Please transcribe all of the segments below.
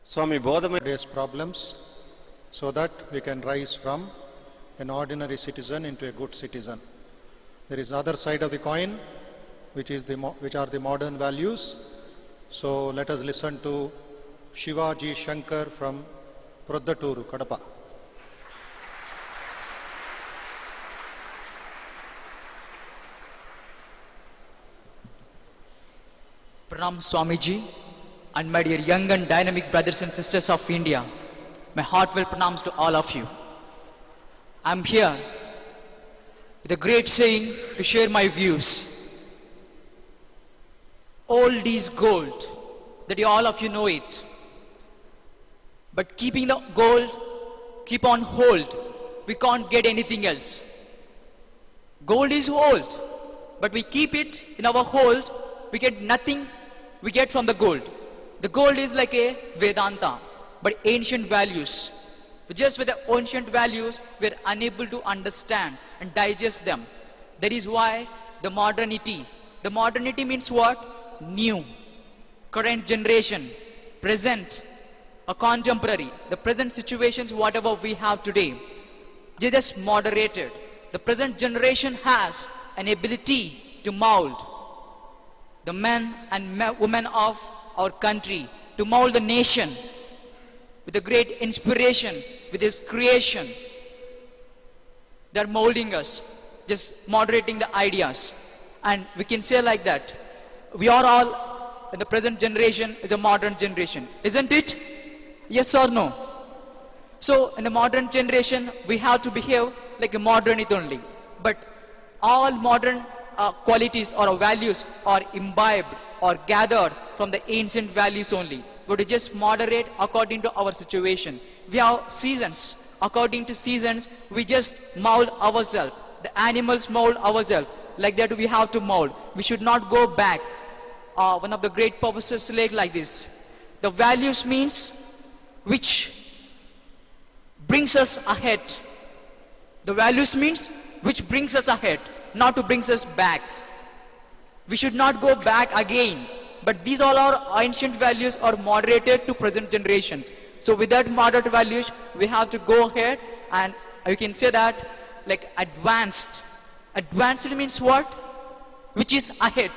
Swami Bodhama today's problems so that we can rise from an ordinary citizen into a good citizen. There is other side of the coin, which are the modern values. So let us listen to Shivaji Shankar from Proddaturu, Kadapa. Pranam Swamiji and my dear young and dynamic brothers and sisters of India, my heartfelt pranams to all of you. I am here with a great saying to share my views. Old is gold, that all of you know it. But keeping the gold, keep on hold, we can't get anything else. Gold is old, but we keep it in our hold, we get nothing we get from the gold. The gold is like a Vedanta, but ancient values. Just with the ancient values, we are unable to understand and digest them. That is why the modernity means what? New, current generation, present, a contemporary. The present situations, whatever we have today, they just moderated. The present generation has an ability to mold the men and women of our country, to mold the nation with a great inspiration, with his creation. They're molding us, just moderating the ideas. And we can say like that, we are all, in the present generation, is a modern generation. Isn't it? Yes or no? So, in the modern generation, we have to behave like a modernity only. But all modern qualities or values are imbibed or gathered from the ancient values only. But we just moderate according to our situation. We have seasons. According to seasons, we just mold ourselves. The animals mold ourselves. Like that we have to mold. We should not go back. One of the great purposes like this. The values means which brings us ahead. The values means which brings us ahead, not to brings us back. We should not go back again. But these all our ancient values are moderated to present generations. So with that moderate values, we have to go ahead, and you can say that like advanced. Advanced means what? Which is ahead.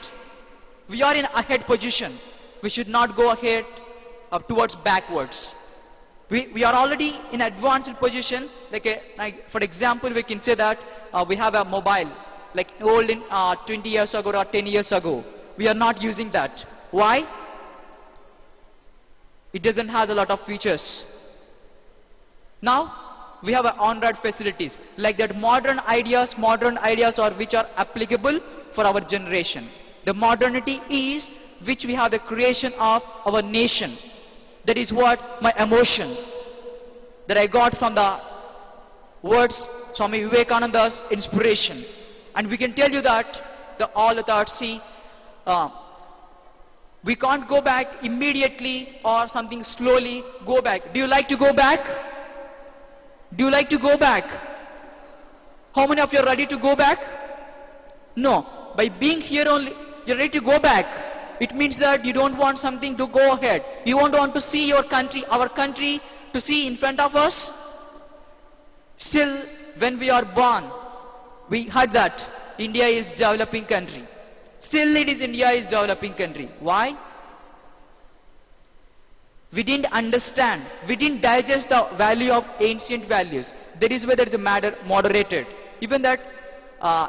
We are in ahead position. We should not go ahead towards backwards. We are already in advanced position. Like for example, we can say that we have a mobile, like old in 20 years ago or 10 years ago. We are not using that. Why? It doesn't have a lot of features. Now, we have Android facilities. Like that modern ideas are which are applicable for our generation. The modernity is which we have the creation of our nation. That is what my emotion that I got from the words Swami Vivekananda's inspiration. And we can tell you that all the thoughts, see, we can't go back immediately or something slowly go back. Do you like to go back? Do you like to go back? How many of you are ready to go back? No. By being here only, you're ready to go back. It means that you don't want something to go ahead. You won't want to see your country, our country, to see in front of us. Still, when we are born, we heard that India is developing country. Still it is India is developing country. Why? We didn't understand. We didn't digest the value of ancient values. That is where there is a matter moderated. Even that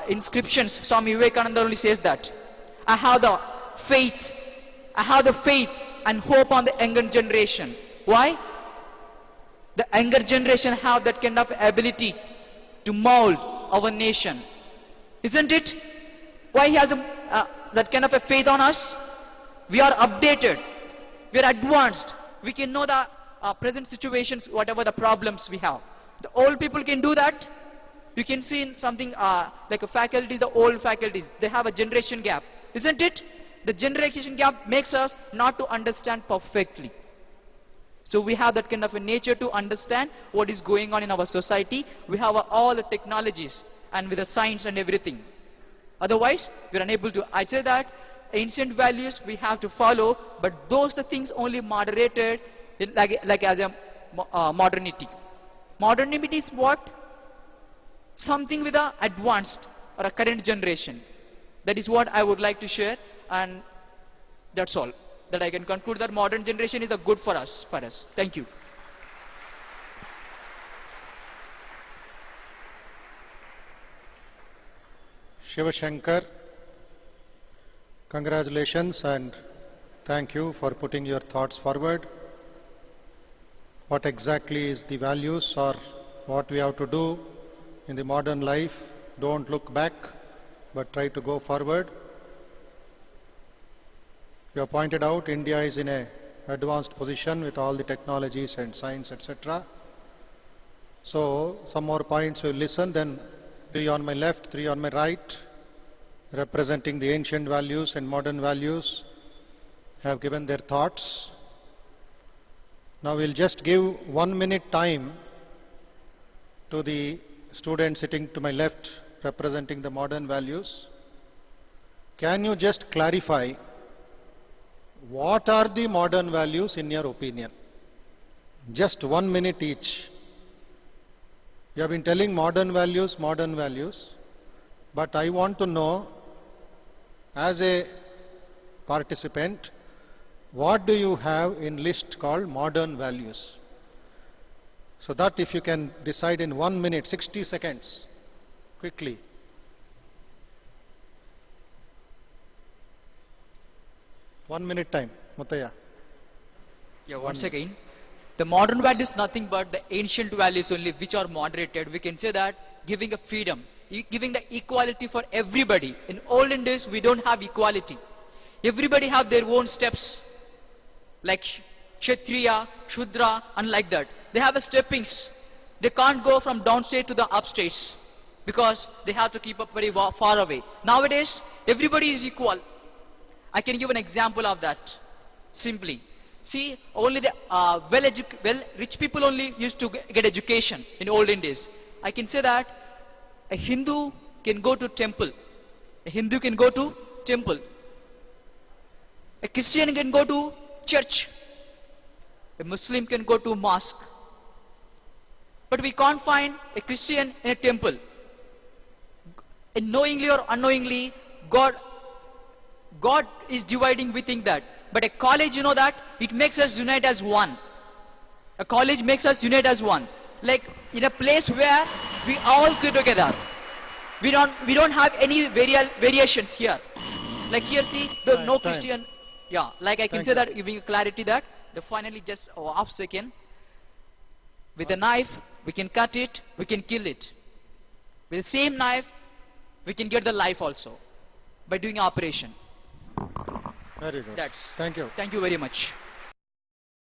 inscriptions, Swami Vivekananda only says that. I have the faith and hope on the younger generation. Why? The younger generation have that kind of ability to mold our nation. Isn't it? Why he has that kind of a faith on us? We are updated. We are advanced. We can know the present situations, whatever the problems we have. The old people can do that. You can see in something like a faculties, the old faculties, they have a generation gap. Isn't it? The generation gap makes us not to understand perfectly. So we have that kind of a nature to understand what is going on in our society. We have all the technologies and with the science and everything. Otherwise, we are unable to. I say that ancient values we have to follow, but those the things only moderated like as a modernity. Modernity is what? Something with a advanced or a current generation. That is what I would like to share, and that's all. That I can conclude that modern generation is a good for us. Thank you. Shiva Shankar, congratulations and thank you for putting your thoughts forward. What exactly is the values or what we have to do in the modern life? Don't look back, but try to go forward. You have pointed out India is in an advanced position with all the technologies and science, etc. So, some more points we'll listen, then 3 on my left, 3 on my right, representing the ancient values and modern values, have given their thoughts. Now we'll just give 1 minute time to the student sitting to my left, representing the modern values. Can you just clarify what are the modern values in your opinion? Just 1 minute each. You have been telling modern values, but I want to know, as a participant, what do you have in list called modern values? So that if you can decide in 1 minute, 60 seconds, quickly. One minute time, Muttaya. Yeah, once again, the modern value is nothing but the ancient values only, which are moderated. We can say that giving a freedom, giving the equality for everybody. In olden days, we don't have equality. Everybody have their own steps, like Kshatriya, Shudra, and like that. They have a steppings. They can't go from downstate to the upstates because they have to keep up very far away. Nowadays, everybody is equal. I can give an example of that simply. See, only the rich people only used to get education in olden days. I can say that a Hindu can go to temple. A Hindu can go to temple. A Christian can go to church. A Muslim can go to mosque. But we can't find a Christian in a temple. And knowingly or unknowingly, God is dividing within that. But a college, you know that, it makes us unite as one. A college makes us unite as one. Like in a place where we all get together. We don't have any variations here. Like here, see, no Time. Christian. Yeah, like I can Thank say you. that, giving clarity that, the finally just half second. With a knife, we can cut it, we can kill it. With the same knife, we can get the life also by doing operation. Very good. That's. Thank you. Thank you very much.